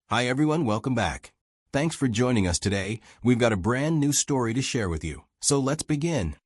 Hi everyone, welcome back. Thanks for joining us today. We've got a brand new story to share with you. So let's begin.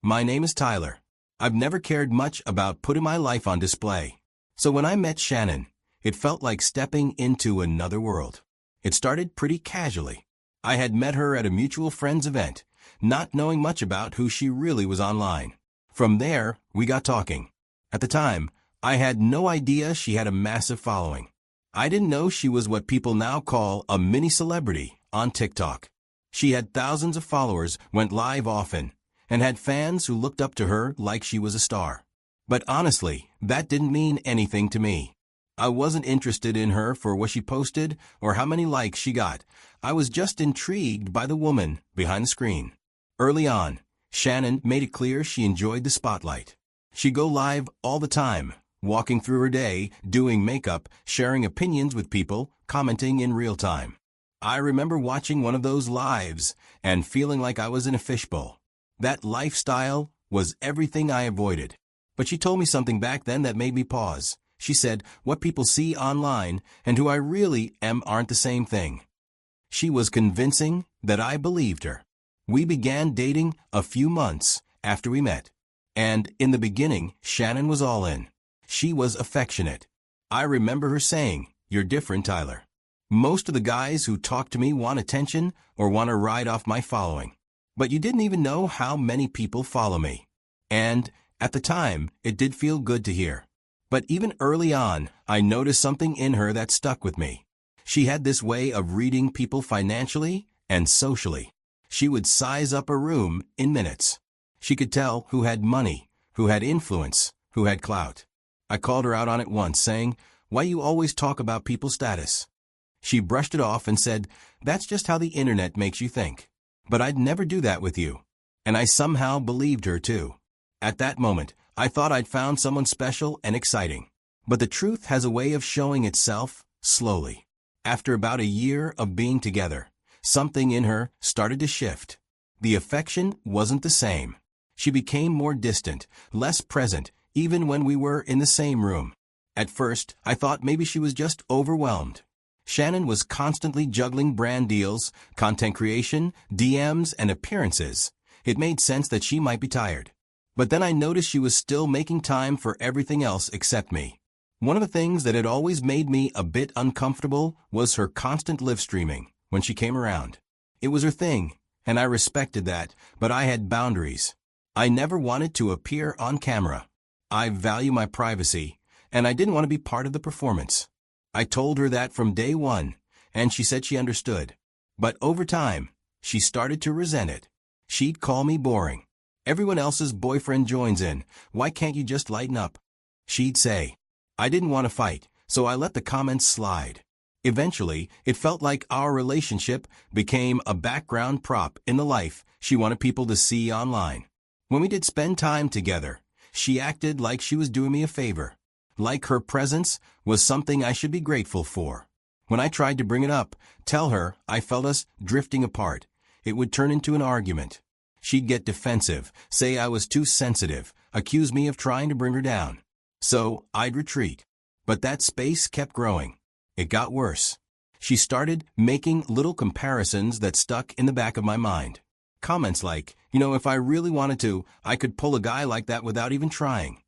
My name is Tyler. I've never cared much about putting my life on display. So when I met Shannon, it felt like stepping into another world. It started pretty casually. I had met her at a mutual friend's event, not knowing much about who she really was online. From there, we got talking. At the time, I had no idea she had a massive following. I didn't know she was what people now call a mini celebrity on TikTok. She had thousands of followers, went live often, and had fans who looked up to her like she was a star. But honestly, that didn't mean anything to me. I wasn't interested in her for what she posted or how many likes she got. I was just intrigued by the woman behind the screen. Early on, Shannon made it clear she enjoyed the spotlight. She'd go live all the time, walking through her day, doing makeup, sharing opinions with people, commenting in real time. I remember watching one of those lives and feeling like I was in a fishbowl. That lifestyle was everything I avoided. But she told me something back then that made me pause. She said, what people see online and who I really am aren't the same thing. She was convincing that I believed her. We began dating a few months after we met. And in the beginning, Shannon was all in. She was affectionate. I remember her saying, "You're different, Tyler. Most of the guys who talk to me want attention or want to ride off my following. But you didn't even know how many people follow me." And at the time, it did feel good to hear. But even early on, I noticed something in her that stuck with me. She had this way of reading people financially and socially. She would size up a room in minutes. She could tell who had money, who had influence, who had clout. I called her out on it once, saying, "Why you always talk about people's status?" She brushed it off and said, "That's just how the internet makes you think. But I'd never do that with you." And I somehow believed her too. At that moment, I thought I'd found someone special and exciting. But the truth has a way of showing itself slowly. After about a year of being together, something in her started to shift. The affection wasn't the same. She became more distant, less present, even when we were in the same room. At first, I thought maybe she was just overwhelmed. Shannon was constantly juggling brand deals, content creation, DMs, and appearances. It made sense that she might be tired. But then I noticed she was still making time for everything else except me. One of the things that had always made me a bit uncomfortable was her constant live streaming when she came around. It was her thing, and I respected that, but I had boundaries. I never wanted to appear on camera. I value my privacy, and I didn't want to be part of the performance. I told her that from day one, and she said she understood. But over time, she started to resent it. She'd call me boring. "Everyone else's boyfriend joins in. Why can't you just lighten up?" She'd say. I didn't want to fight, so I let the comments slide. Eventually, it felt like our relationship became a background prop in the life she wanted people to see online. When we did spend time together, she acted like she was doing me a favor, like her presence was something I should be grateful for. When I tried to bring it up, tell her I felt us drifting apart, it would turn into an argument. She'd get defensive, say I was too sensitive, accuse me of trying to bring her down. So I'd retreat. But that space kept growing. It got worse. She started making little comparisons that stuck in the back of my mind. Comments like, if I really wanted to, I could pull a guy like that without even trying.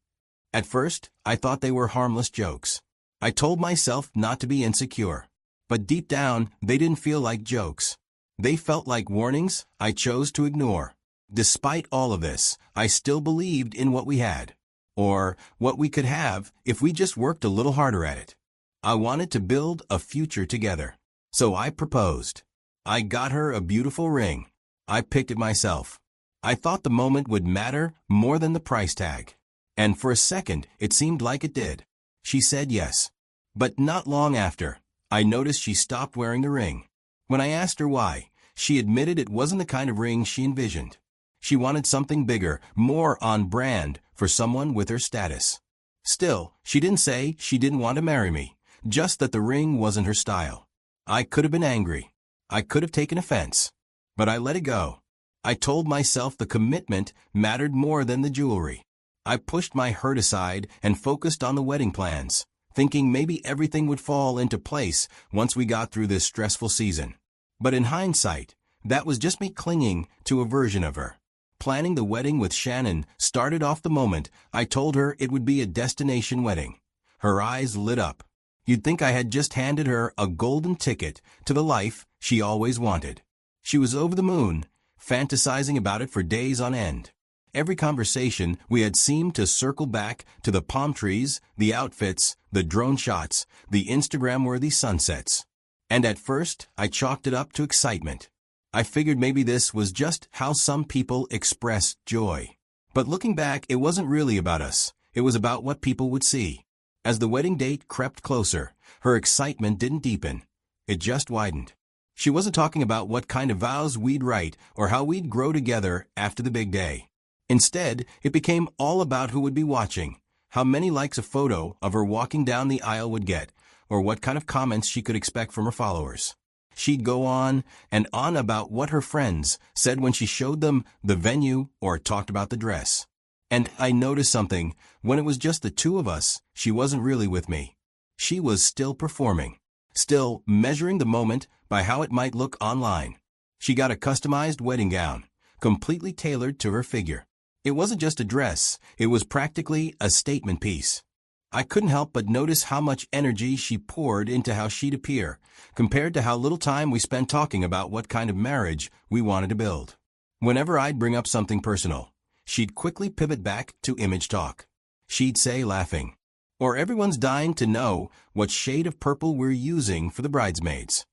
At first, I thought they were harmless jokes. I told myself not to be insecure. But deep down, they didn't feel like jokes. They felt like warnings I chose to ignore. Despite all of this, I still believed in what we had. Or what we could have if we just worked a little harder at it. I wanted to build a future together. So I proposed. I got her a beautiful ring. I picked it myself. I thought the moment would matter more than the price tag. And for a second, it seemed like it did. She said yes. But not long after, I noticed she stopped wearing the ring. When I asked her why, she admitted it wasn't the kind of ring she envisioned. She wanted something bigger, more on brand for someone with her status. Still, she didn't say she didn't want to marry me, just that the ring wasn't her style. I could have been angry. I could have taken offense. But I let it go. I told myself the commitment mattered more than the jewelry. I pushed my hurt aside and focused on the wedding plans, thinking maybe everything would fall into place once we got through this stressful season. But in hindsight, that was just me clinging to a version of her. Planning the wedding with Shannon started off the moment I told her it would be a destination wedding. Her eyes lit up. You'd think I had just handed her a golden ticket to the life she always wanted. She was over the moon, fantasizing about it for days on end. Every conversation we had seemed to circle back to the palm trees, the outfits, the drone shots, the Instagram-worthy sunsets. And at first, I chalked it up to excitement. I figured maybe this was just how some people express joy. But looking back, it wasn't really about us. It was about what people would see. As the wedding date crept closer, her excitement didn't deepen. It just widened. She wasn't talking about what kind of vows we'd write or how we'd grow together after the big day. Instead, it became all about who would be watching, how many likes a photo of her walking down the aisle would get, or what kind of comments she could expect from her followers. She'd go on and on about what her friends said when she showed them the venue or talked about the dress. And I noticed something. When it was just the two of us, she wasn't really with me. She was still performing, still measuring the moment by how it might look online. She got a customized wedding gown, completely tailored to her figure. It wasn't just a dress, it was practically a statement piece. I couldn't help but notice how much energy she poured into how she'd appear, compared to how little time we spent talking about what kind of marriage we wanted to build. Whenever I'd bring up something personal, she'd quickly pivot back to image talk. She'd say, laughing, "Or everyone's dying to know what shade of purple we're using for the bridesmaids."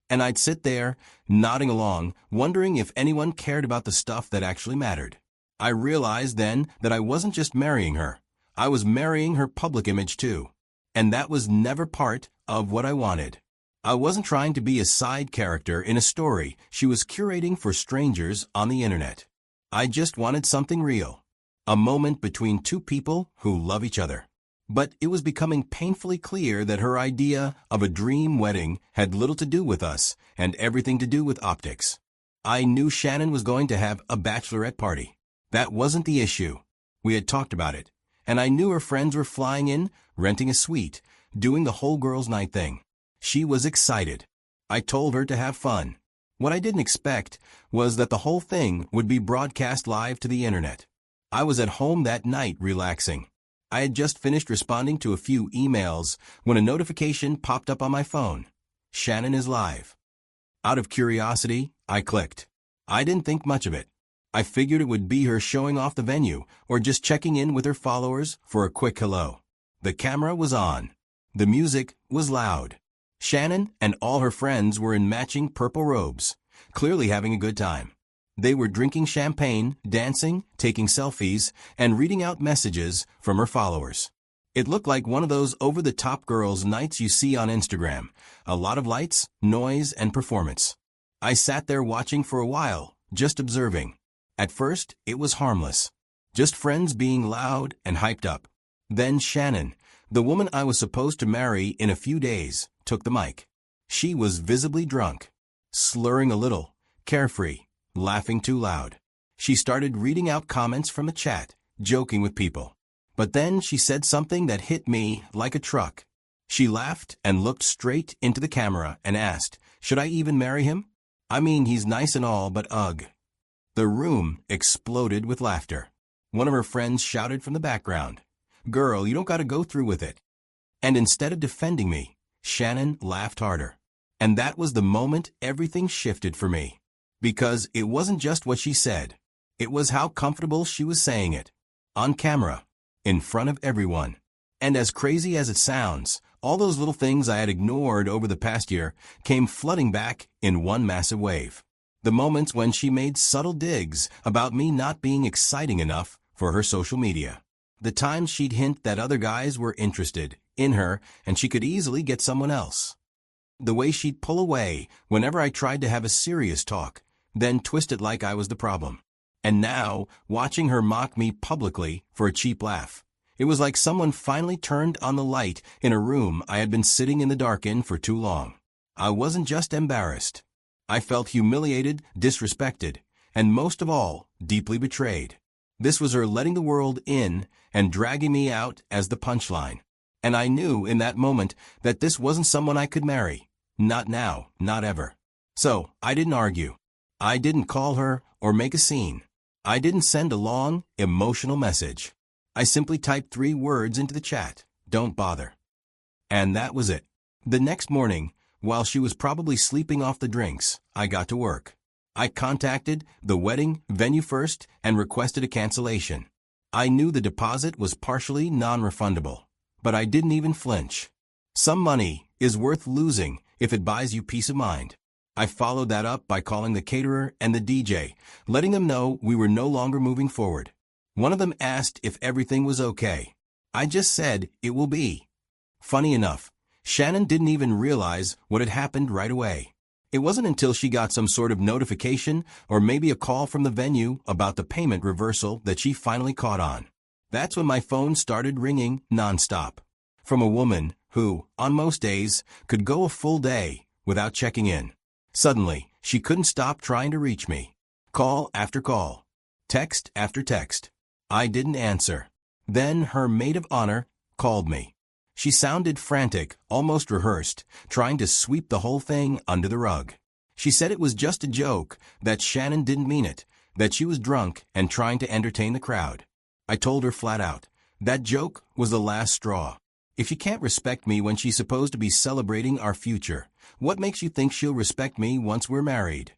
And I'd sit there, nodding along, wondering if anyone cared about the stuff that actually mattered. I realized then that I wasn't just marrying her. I was marrying her public image too. And that was never part of what I wanted. I wasn't trying to be a side character in a story she was curating for strangers on the internet. I just wanted something real. A moment between two people who love each other. But it was becoming painfully clear that her idea of a dream wedding had little to do with us and everything to do with optics. I knew Shannon was going to have a bachelorette party. That wasn't the issue. We had talked about it. And I knew her friends were flying in, renting a suite, doing the whole girls' night thing. She was excited. I told her to have fun. What I didn't expect was that the whole thing would be broadcast live to the internet. I was at home that night relaxing. I had just finished responding to a few emails when a notification popped up on my phone. Shannon is live. Out of curiosity, I clicked. I didn't think much of it. I figured it would be her showing off the venue or just checking in with her followers for a quick hello. The camera was on. The music was loud. Shannon and all her friends were in matching purple robes, clearly having a good time. They were drinking champagne, dancing, taking selfies, and reading out messages from her followers. It looked like one of those over-the-top girls' nights you see on Instagram. A lot of lights, noise, and performance. I sat there watching for a while, just observing. At first, it was harmless. Just friends being loud and hyped up. Then Shannon, the woman I was supposed to marry in a few days, took the mic. She was visibly drunk, slurring a little, carefree, laughing too loud. She started reading out comments from the chat, joking with people. But then she said something that hit me like a truck. She laughed and looked straight into the camera and asked, "Should I even marry him? I mean, he's nice and all, but ugh." The room exploded with laughter. One of her friends shouted from the background, "Girl, you don't gotta go through with it." And instead of defending me, Shannon laughed harder. And that was the moment everything shifted for me. Because it wasn't just what she said. It was how comfortable she was saying it. On camera. In front of everyone. And as crazy as it sounds, all those little things I had ignored over the past year came flooding back in one massive wave. The moments when she made subtle digs about me not being exciting enough for her social media. The times she'd hint that other guys were interested in her and she could easily get someone else. The way she'd pull away whenever I tried to have a serious talk, then twist it like I was the problem. And now, watching her mock me publicly for a cheap laugh, it was like someone finally turned on the light in a room I had been sitting in the dark in for too long. I wasn't just embarrassed. I felt humiliated, disrespected, and most of all, deeply betrayed. This was her letting the world in and dragging me out as the punchline. And I knew in that moment that this wasn't someone I could marry. Not now, not ever. So, I didn't argue. I didn't call her or make a scene. I didn't send a long, emotional message. I simply typed 3 words into the chat: "Don't bother." And that was it. The next morning, while she was probably sleeping off the drinks, I got to work. I contacted the wedding venue first and requested a cancellation. I knew the deposit was partially non-refundable, but I didn't even flinch. Some money is worth losing if it buys you peace of mind. I followed that up by calling the caterer and the DJ, letting them know we were no longer moving forward. One of them asked if everything was okay. I just said it will be. Funny enough, Shannon didn't even realize what had happened right away. It wasn't until she got some sort of notification or maybe a call from the venue about the payment reversal that she finally caught on. That's when my phone started ringing nonstop. From a woman who, on most days, could go a full day without checking in. Suddenly, she couldn't stop trying to reach me. Call after call. Text after text. I didn't answer. Then her maid of honor called me. She sounded frantic, almost rehearsed, trying to sweep the whole thing under the rug. She said it was just a joke, that Shannon didn't mean it, that she was drunk and trying to entertain the crowd. I told her flat out, that joke was the last straw. If she can't respect me when she's supposed to be celebrating our future, what makes you think she'll respect me once we're married?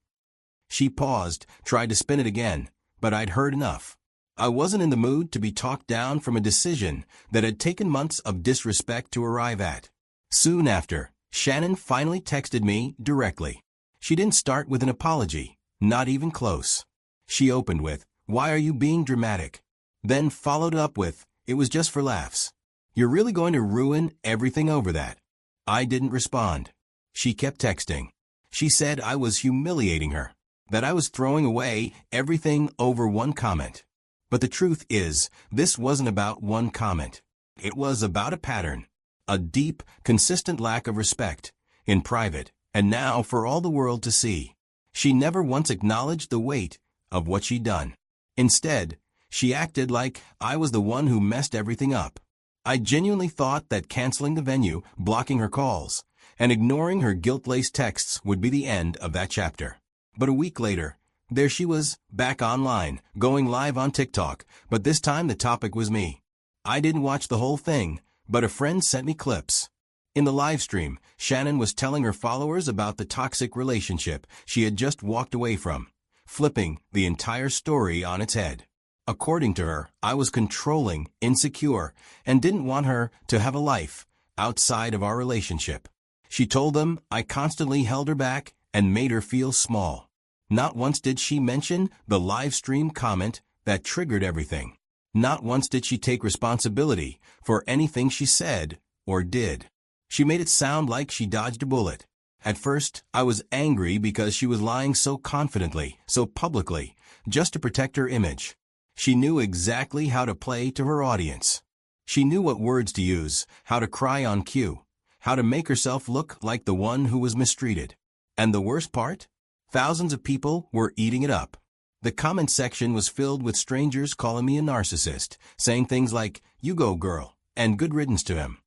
She paused, tried to spin it again, but I'd heard enough. I wasn't in the mood to be talked down from a decision that had taken months of disrespect to arrive at. Soon after, Shannon finally texted me directly. She didn't start with an apology, not even close. She opened with, "Why are you being dramatic?" Then followed up with, "It was just for laughs. You're really going to ruin everything over that?" I didn't respond. She kept texting. She said I was humiliating her, that I was throwing away everything over one comment. But the truth is, this wasn't about one comment. It was about a pattern, a deep, consistent lack of respect, in private, and now for all the world to see. She never once acknowledged the weight of what she'd done. Instead, she acted like I was the one who messed everything up. I genuinely thought that canceling the venue, blocking her calls, and ignoring her guilt-laced texts would be the end of that chapter. But a week later, there she was, back online, going live on TikTok, but this time the topic was me. I didn't watch the whole thing, but a friend sent me clips. In the live stream, Shannon was telling her followers about the toxic relationship she had just walked away from, flipping the entire story on its head. According to her, I was controlling, insecure, and didn't want her to have a life outside of our relationship. She told them I constantly held her back and made her feel small. Not once did she mention the live stream comment that triggered everything. Not once did she take responsibility for anything she said or did. She made it sound like she dodged a bullet. At first, I was angry because she was lying so confidently, so publicly, just to protect her image. She knew exactly how to play to her audience. She knew what words to use, how to cry on cue, how to make herself look like the one who was mistreated. And the worst part? Thousands of people were eating it up. The comment section was filled with strangers calling me a narcissist, saying things like, "You go, girl," and "good riddance to him."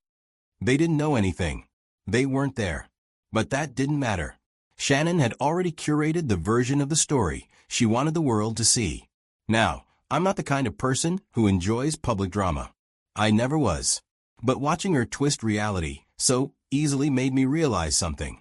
They didn't know anything. They weren't there. But that didn't matter. Shannon had already curated the version of the story she wanted the world to see. Now, I'm not the kind of person who enjoys public drama. I never was. But watching her twist reality so easily made me realize something.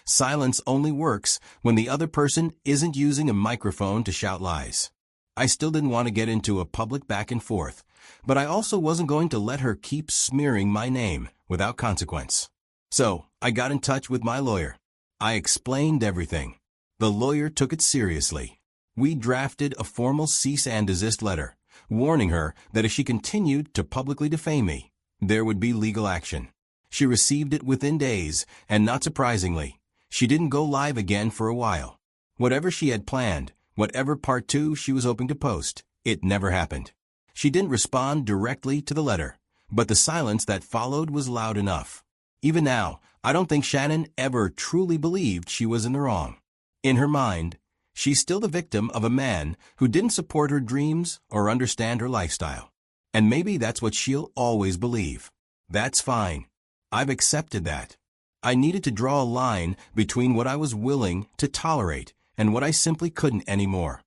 Silence only works when the other person isn't using a microphone to shout lies. I still didn't want to get into a public back and forth, but I also wasn't going to let her keep smearing my name without consequence. So, I got in touch with my lawyer. I explained everything. The lawyer took it seriously. We drafted a formal cease and desist letter, warning her that if she continued to publicly defame me, there would be legal action. She received it within days, and not surprisingly, she didn't go live again for a while. Whatever she had planned, whatever part 2 she was hoping to post, it never happened. She didn't respond directly to the letter, but the silence that followed was loud enough. Even now, I don't think Shannon ever truly believed she was in the wrong. In her mind, she's still the victim of a man who didn't support her dreams or understand her lifestyle. And maybe that's what she'll always believe. That's fine. I've accepted that. I needed to draw a line between what I was willing to tolerate and what I simply couldn't anymore.